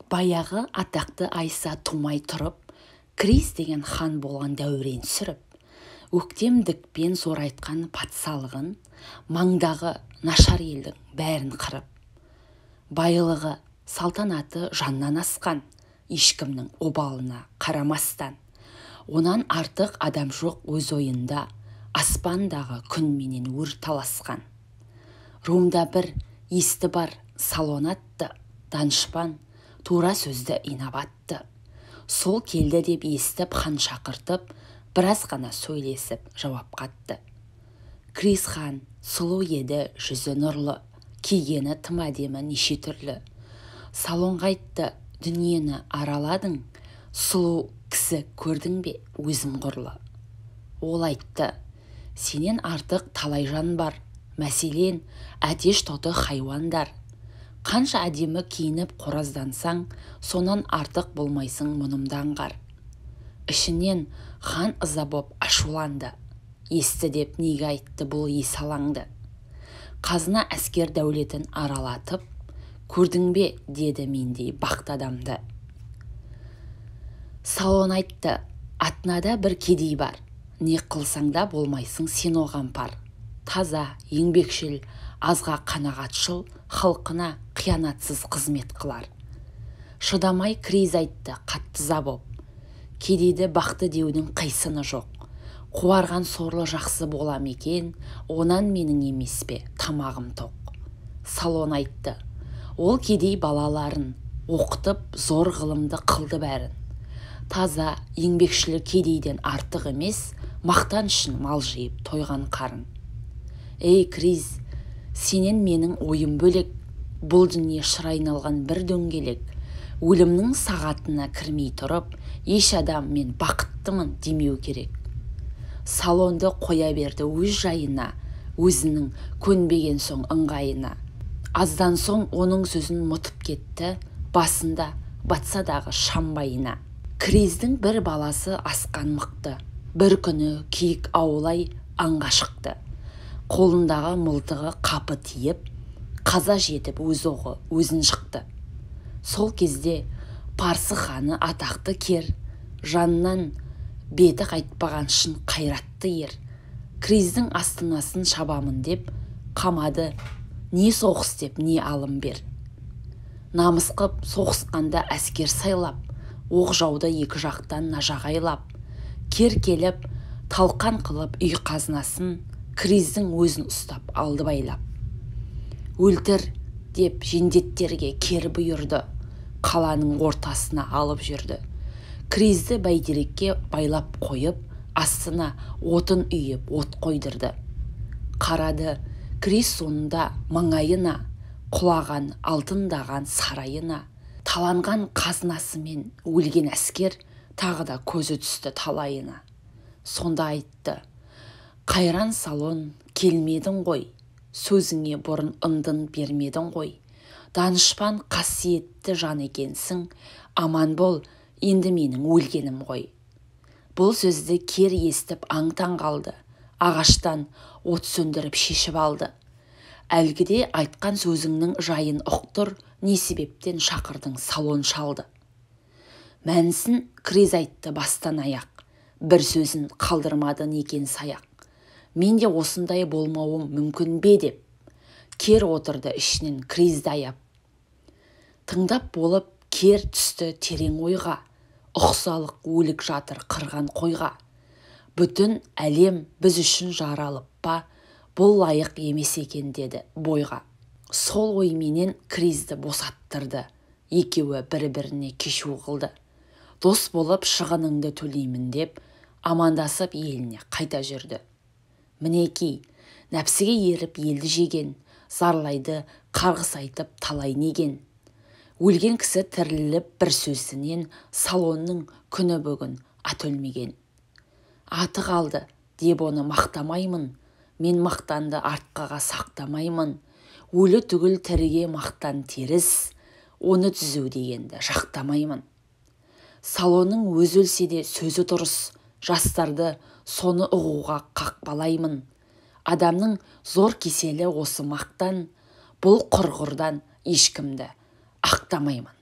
Баяғы атақты Айса тумай тұрып, Крис деген хан болған дәурен сүріп, өктемдікпен зор айтқан патсалығын, маңдағы нашар елдің бәрін қырып. Байлығы, салтанаты жаннан асқан, ешкімнің обалына қарамастан. Онан артық адам жоқ өз ойында, аспандағы күнменен өр таласқан. Румда бір есті бар Салон атты, данышпан, тура сөзді инабатты. Сол келді деп естіп хан шақыртып, біраз ғана сөйлесіп жауап қатты. Крис хан сұлу еді, жүзі нұрлы, кигені тым әдемі неше түрлі. Салонға айтты, дүниені араладың, сұлу кісі көрдің бе өзім құрлы. Ол айтты, сенен артық талай жан бар, мәселен әтеш тоты хайуандар. Қанша әдемі киініп қораздансаң, сонан артық болмайсың мұнымды аңғар. Ішінен хан ыза боп ашуланды, есті деп неге айтты бұл есалаңды. Қазына әскер дәулетін аралатып, көрдің бе деді мендей бақты адамды. Салон айтты, атнада бір кедей бар, не қылсаң да болмайсың сен оған пар. Таза, еңбекшіл, азға қанағатшыл, халқына қиянатсыз қызмет қылар. Шыдамай Крис айтты қатты ыза боп, кедейді бақты деудің қисыны жоқ. Қуарған сорлы жақсы болам екен, онан менің емес пе тамағым тоқ. Салон айтты, ол кедей балаларын оқытып зор ғылымды қылды бәрін. Таза, еңбекшілі кедейден артық емес, мақтан үшін мал жиып тойған қарын. Ей Крис, сенен менің ойым бөлек, бұл дүние шыр айналған бір дөңгелек. Өлімнің сағатына кірмей тұрып, еш адам мен бақыттымын демеу керек. Салонды қоя берді өз жайына, өзінің көнбеген соң ыңғайына. Аздан соң оның сөзін мұтып кетті, басында батсадағы шамбайына. Криздің бір баласы асқан мықты, бір күні киік аулай аңға шықты. Қолындағы мылтығы қапы тиіп, қаза жетіп өз оғы өзін шықты. Сол кезде Парсы ханы атақты кер, жаннан беті қайтпаған шын қайратты ер. Криздің астанасын шабамын деп қамады, не соғыс деп не алым бер. Намыс қып соғысқанда әскер сайлап, оқ жауды екі жақтан нажағайлап, кер келіп талқан қылып үй қазынасын, Криздің өзін ұстап алды байлап. Өлтір деп жендеттерге кер бұйырды, қаланың ортасына алып жүрді. Кризді бәйтерекке байлап қойып, астына отын үйіп от қойдырды. Қарады Криз сонында маңайына, құлаған алтындаған сарайына. Таланған қазынасымен өлген әскер тағы да көзі түсті талайына. Сонда айтты, қайран Салон, келмедің ғой, сөзіңе бұрын ындын бермедің ғой. Данышпан қасиетті жан екенсің, аман бол, енді менің өлгенім ғой. Бұл сөзді кер естіп аң-таң қалды, ағаштан от сөндіріп шешіп алды. Әлгіде айтқан сөзіңнің жайын ұқтыр, не себептен шақырдың Салон шалды. Мәнісін Криз айтты бастан аяқ, бір сөзін қалдырмады некен саяқ. Мен де осындай болмауым мүмкін бе деп, кер отырды ішінен Кризді аяп. Тыңдап болып кер түсті терең ойға, ұқсалық өлік жатыр қырған қойға. Бүтін әлем біз үшін жаралып па, бұл лайық емес екен деді бойға. Сол ойменен Кризді босаттырды, екеуі бір-біріне кешу қылды. Дос болып шығыныңды төлеймін деп, амандасып еліне қайта жүрді. Мінекей, нәпсіге еріп елді жеген, зарлайды қарғыс айтып талай неген. Өлген кісі тіріліп бір сөзінен, Салонның күні бүгін ат өлмеген. Аты қалды деп оны мақтамаймын, мен мақтанды артқаға сақтамаймын. Өлі түгіл тіріге мақтан теріс, оны түзу дегенді жақтамаймын. Салонның өз өлсе де сөзі дұрыс, жастарды соны ұғуға қақпалаймын. Адамның зор кеселі осы мақтан, бұл құрғырдан ешкімді ақтамаймын.